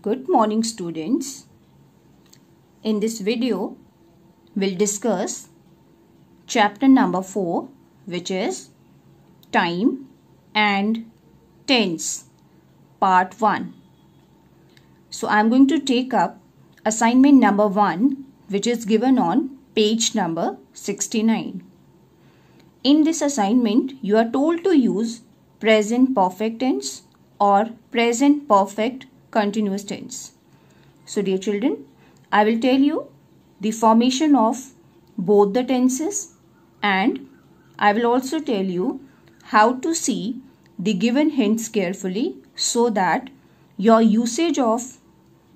Good morning, students. In this video, we'll discuss chapter number 4, which is Time and Tense, part 1. So I'm going to take up assignment number 1, which is given on page number 69. In this assignment, you are told to use present perfect tense or present perfect continuous tense. So dear children, I will tell you the formation of both the tenses, and I will also tell you how to see the given hints carefully so that your usage of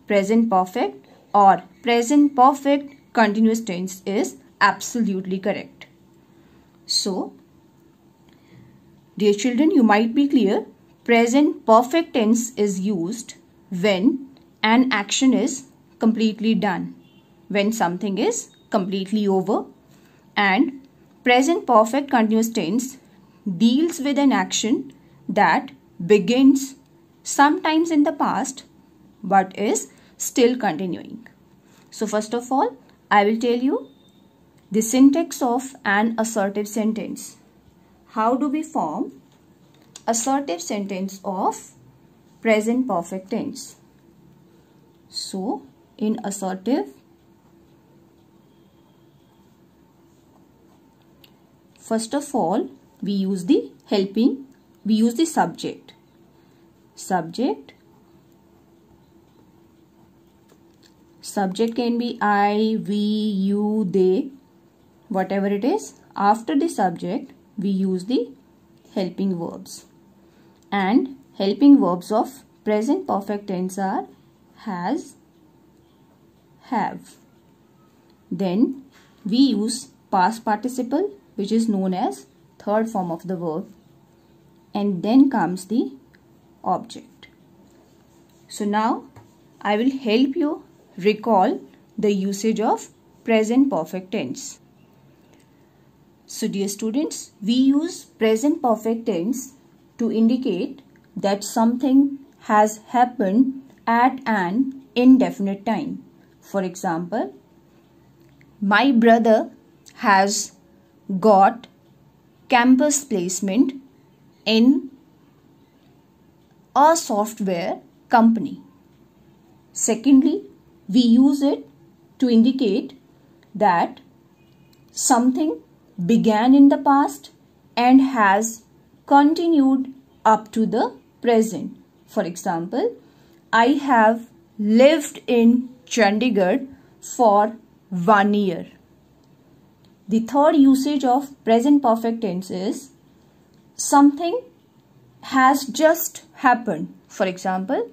present perfect or present perfect continuous tense is absolutely correct. So, dear children, you might be clear, present perfect tense is used when an action is completely done, when something is completely over, and present perfect continuous tense deals with an action that begins sometimes in the past but is still continuing. So first of all, I will tell you the syntax of an assertive sentence. How do we form assertive sentence of present perfect tense? So, in assertive, first of all, we use the subject. Subject can be I, we, you, they, whatever it is. After the subject, we use the helping verbs. And helping verbs of present perfect tense are has, have. Then we use past participle, which is known as third form of the verb. And then comes the object. So now I will help you recall the usage of present perfect tense. So dear students, we use present perfect tense to indicate that something has happened at an indefinite time. For example, my brother has got campus placement in a software company. Secondly, we use it to indicate that something began in the past and has continued up to the present. For example, I have lived in Chandigarh for 1 year. The third usage of present perfect tense is something has just happened. For example,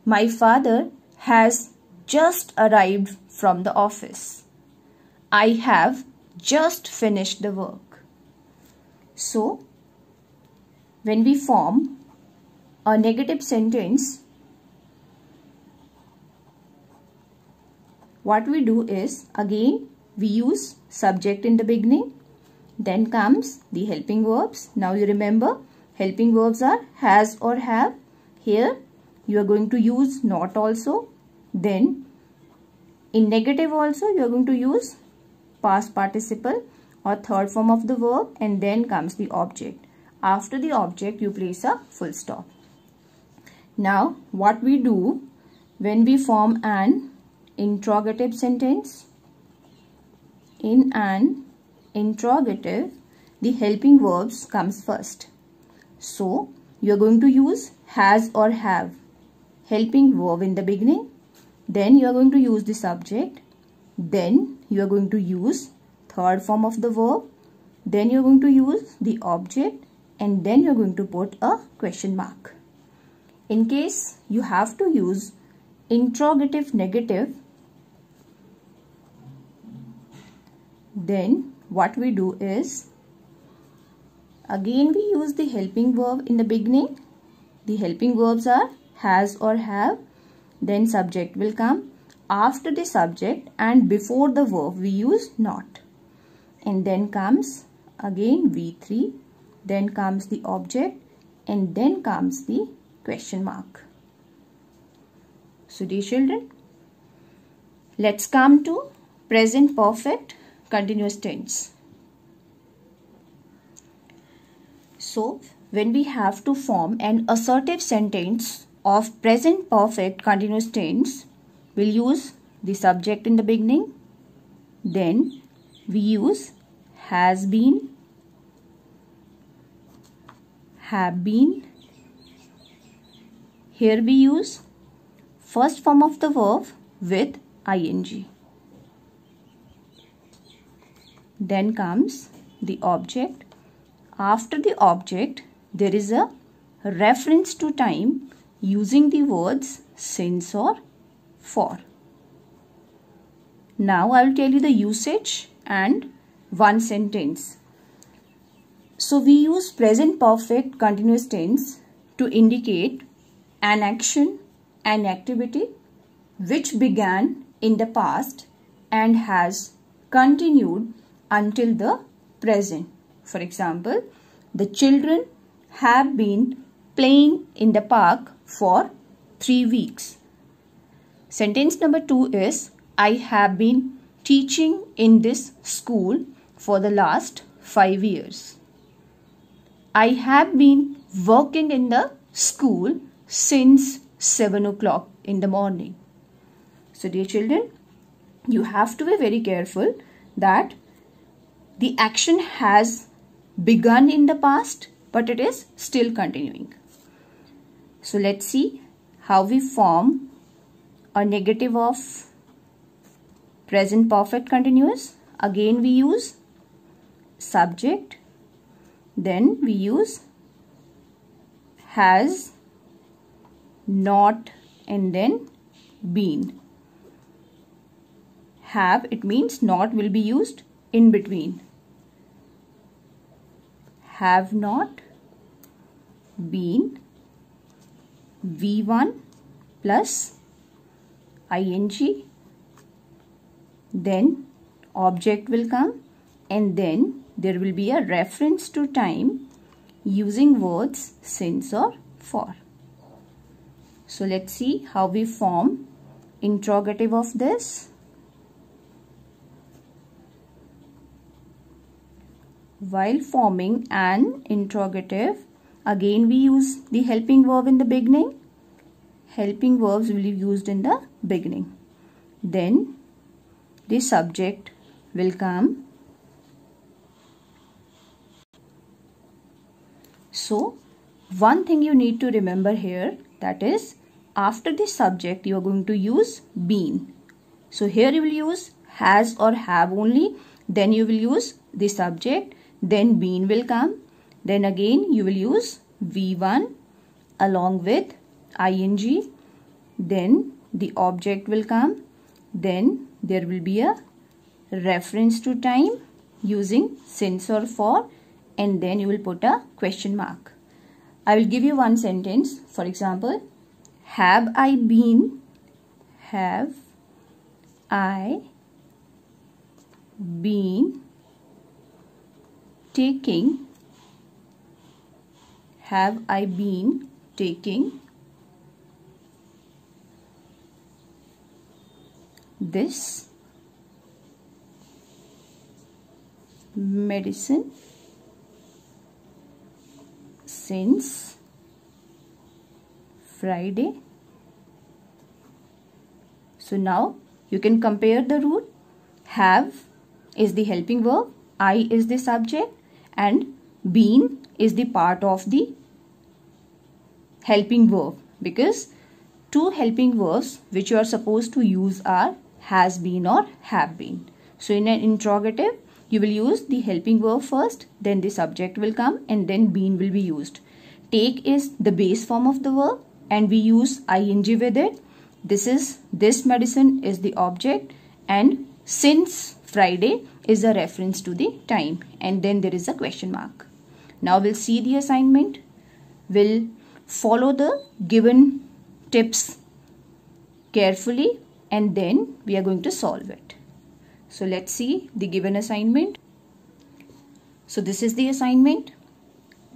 my father has just arrived from the office. I have just finished the work. So, when we form a negative sentence, what we do is, again, we use subject in the beginning, then comes the helping verbs. Now you remember, helping verbs are has or have. Here, you are going to use not also. Then, in negative also, you are going to use past participle or third form of the verb, and then comes the object. After the object, you place a full stop. Now, what we do when we form an interrogative sentence? In an interrogative, the helping verbs comes first. So, you are going to use has or have. Helping verb in the beginning. Then you are going to use the subject. Then you are going to use third form of the verb. Then you are going to use the object. And then you are going to put a question mark. In case you have to use interrogative negative, then what we do is, again we use the helping verb in the beginning. The helping verbs are has or have. Then subject will come. After the subject and before the verb we use not. And then comes again V3. Then comes the object and then comes the question mark. So dear children, let's come to present perfect continuous tense. So when we have to form an assertive sentence of present perfect continuous tense, we'll use the subject in the beginning, then we use has been, have been. Here we use first form of the verb with ing. Then comes the object. After the object, there is a reference to time using the words since or for. Now I will tell you the usage and one sentence. So we use present perfect continuous tense to indicate an action, an activity which began in the past and has continued until the present. For example, the children have been playing in the park for 3 weeks. Sentence number 2 is, I have been teaching in this school for the last 5 years. I have been working in the school since 7 o'clock in the morning. So dear children, you have to be very careful that the action has begun in the past, but it is still continuing. So let's see how we form a negative of present perfect continuous. Again we use subject, then we use has, not, and then been. Have, it means not will be used in between. Have not been, V1 plus ing, then object will come, and then there will be a reference to time using words since or for. So let's see how we form interrogative of this. While forming an interrogative, again we use the helping verb in the beginning. Helping verbs will be used in the beginning. Then the subject will come. So one thing you need to remember here, that is after the subject you are going to use been. So here you will use has or have only, then you will use the subject, then been will come, then again you will use V1 along with ing, then the object will come, then there will be a reference to time using since or for, and then you will put a question mark. I will give you one sentence. For example, have I been taking this medicine since Friday. So now you can compare the rule. Have is the helping verb, I is the subject, and been is the part of the helping verb, because two helping verbs which you are supposed to use are has been or have been. So in an interrogative, you will use the helping verb first, then the subject will come, and then been will be used. Take is the base form of the verb and we use ing with it. This medicine is the object, and since Friday is a reference to the time, and then there is a question mark. Now we'll see the assignment. We'll follow the given tips carefully and then we are going to solve it. So let's see the given assignment. So this is the assignment.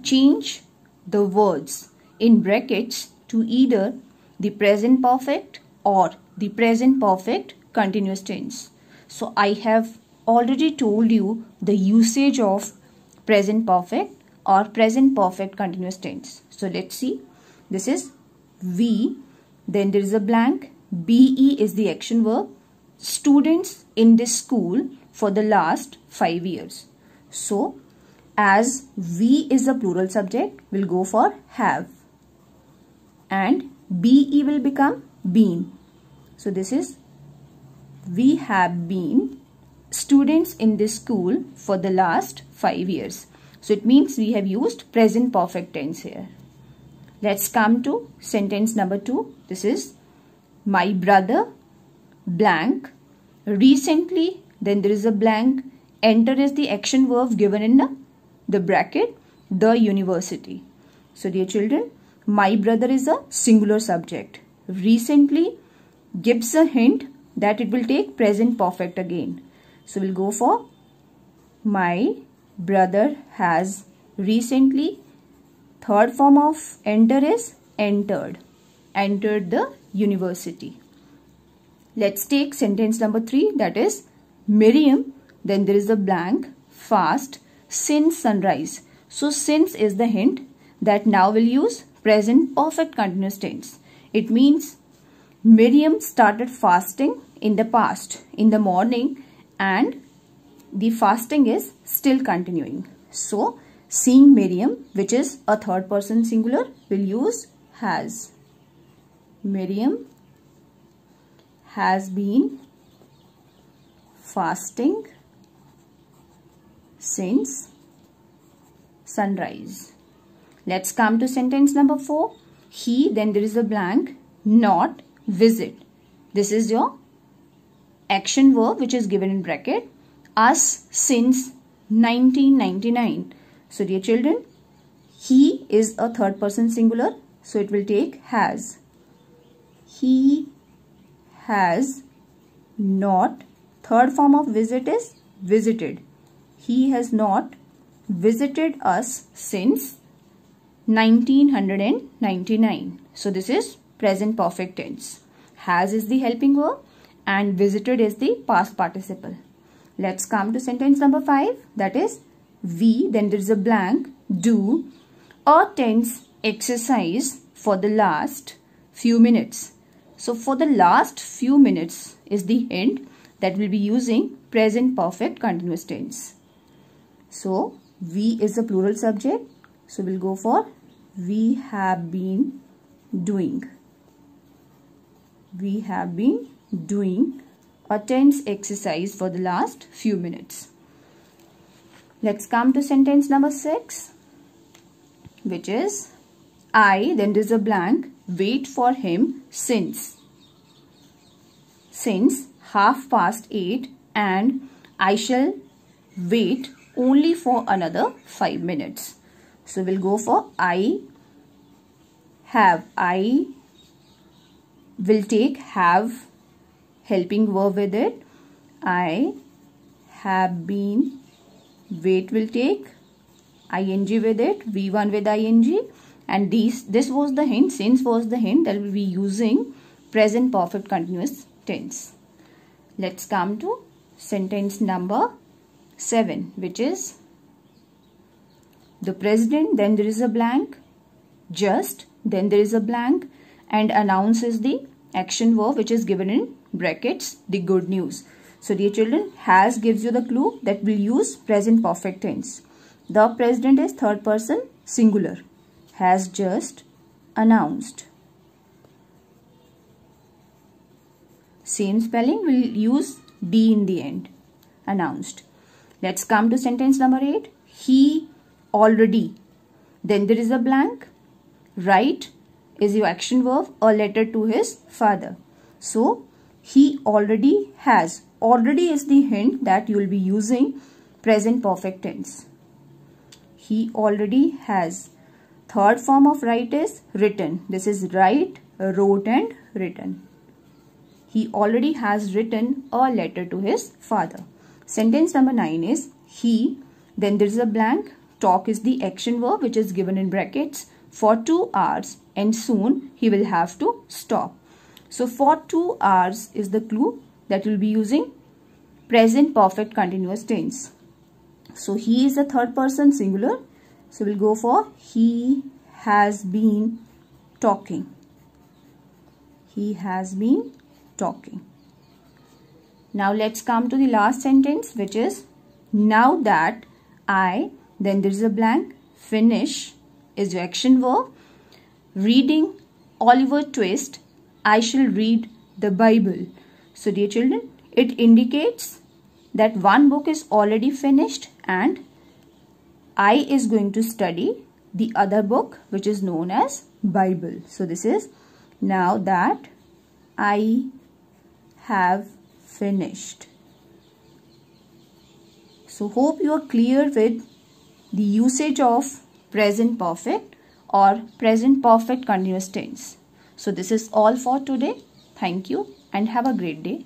Change the words in brackets to either the present perfect or the present perfect continuous tense. So I have already told you the usage of present perfect or present perfect continuous tense. So let's see. This is we, then there is a blank. BE is the action verb. Students in this school for the last 5 years. So as we is a plural subject, we'll go for have. And BE will become been. So this is we have been students in this school for the last 5 years. So it means we have used present perfect tense here. Let's come to sentence number 2. This is my brother blank recently, then there is a blank, enter is the action verb given in the bracket, the university. So dear children, my brother is a singular subject. Recently gives a hint that it will take present perfect again. So we'll go for my brother has recently. Third form of enter is entered the university. Let's take sentence number 3, that is Miriam, then there is a blank, fast since sunrise. So since is the hint that now we'll use present perfect continuous tense. It means Miriam started fasting in the past, in the morning, and the fasting is still continuing. So seeing Miriam, which is a third person singular, will use has. Miriam has been fasting since sunrise. Let's come to sentence number 4. He, then there is a blank, not visit. This is your action verb which is given in bracket. Us since 1999. So dear children, he is a third person singular, so it will take has. He has not, third form of visit is visited. He has not visited us since 1999. So this is present perfect tense. Has is the helping verb and visited is the past participle. Let's come to sentence number 5, that is we, then there is a blank, do a tense exercise for the last few minutes. So for the last few minutes is the hint that we'll be using present perfect continuous tense. So we is a plural subject, so we'll go for we have been doing. We have been doing a tense exercise for the last few minutes. Let's come to sentence number 6, which is I, then there is a blank, wait for him since 8:30, and I shall wait only for another 5 minutes. So we'll go for I have. I will take have helping verb with it. I have been, wait will take ing with it, V1 with ing, and this was the hint, since was the hint that will be using present perfect continuous tense. Let's come to sentence number 7, which is the president, then there is a blank, just, then there is a blank, and announces the action verb which is given in brackets, the good news. So dear children, has gives you the clue that we'll use present perfect tense. The president is third person singular, has just announced. Same spelling, we'll use D in the end, announced. Let's come to sentence number 8. He already, then there is a blank, write is your action verb, a letter to his father. So he already has, already is the hint that you will be using present perfect tense. He already has. Third form of write is written. This is write, wrote and written. He already has written a letter to his father. Sentence number 9 is he, then there is a blank, talk is the action verb which is given in brackets, for 2 hours and soon he will have to stop. So for 2 hours is the clue that we'll be using present perfect continuous tense. So he is the third person singular. So we'll go for he has been talking. He has been talking. Now let's come to the last sentence, which is now that I, then there is a blank, finish is your action verb. Reading Oliver Twist, I shall read the Bible. So dear children, it indicates that one book is already finished and I is going to study the other book, which is known as Bible. So this is now that I have finished. So hope you are clear with the usage of present perfect or present perfect continuous tense. So this is all for today. Thank you and have a great day.